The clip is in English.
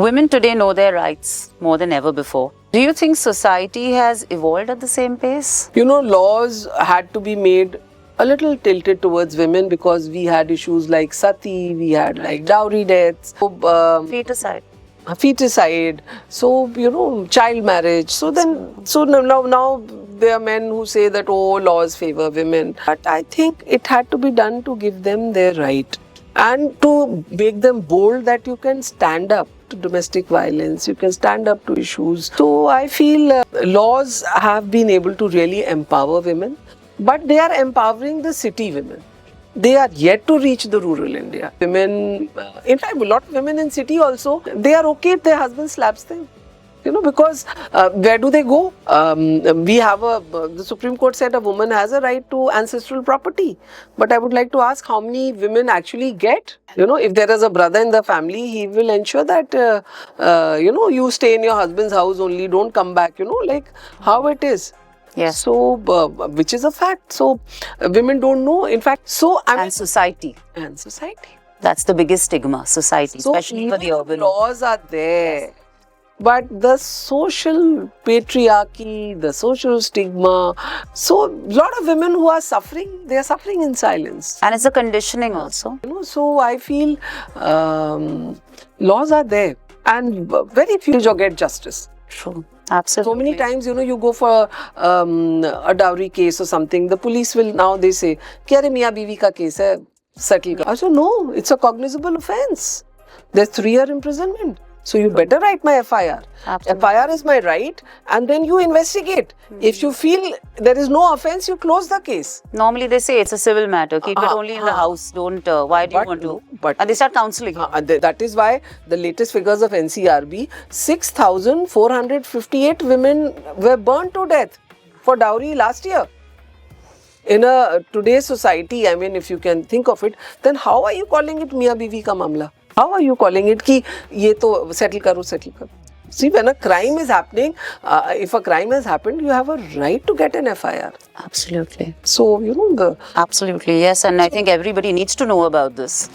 Women today know their rights more than ever before. Do you think society has evolved at the same pace? You know, laws had to be made a little tilted towards women because we had issues like sati, we had like dowry deaths, Feticide. feticide, so child marriage. So now there are men who say that laws favor women. But I think it had to be done to give them their right and to make them bold that you can stand up to domestic violence, you can stand up to issues. So I feel laws have been able to really empower women, but they are empowering the city women. They are yet to reach the rural India. Women, in fact, a lot of women in city also, they are okay if their husband slaps them. Because where do they go? We have the Supreme Court said a woman has a right to ancestral property. But I would like to ask how many women actually get? If there is a brother in the family, he will ensure that, you stay in your husband's house only, don't come back, like how it is. Yes. So, which is a fact. So, women don't know. In fact, and society. And society. That's the biggest stigma, society, especially for the urban. Laws are there. Yes. But the social patriarchy, the social stigma, so a lot of women who are suffering, they are suffering in silence. And it's a conditioning also. So I feel laws are there and very few get justice. True. Absolutely. So many times, you go for a dowry case or something, the police will now, they say, "Kya re miyan biwi ka case hai, settle kar." So no, it's a cognizable offence. There's 3-year imprisonment. So you better write my FIR. Absolutely. FIR is my right, and then you investigate. If you feel there is no offence, you close the case. Normally they say it's a civil matter. Keep it only in the house. Don't. Why do you want to? And they start counselling. That is why the latest figures of NCRB, 6,458 women were burnt to death for dowry last year. In today's society, I mean, if you can think of it, then how are you calling it Miyan Biwi ka mamla? How are you calling it ki ye to settle karo, settle karo? See, when a crime is happening, if a crime has happened, you have a right to get an FIR. Absolutely. So, Absolutely, yes. And I think everybody needs to know about this.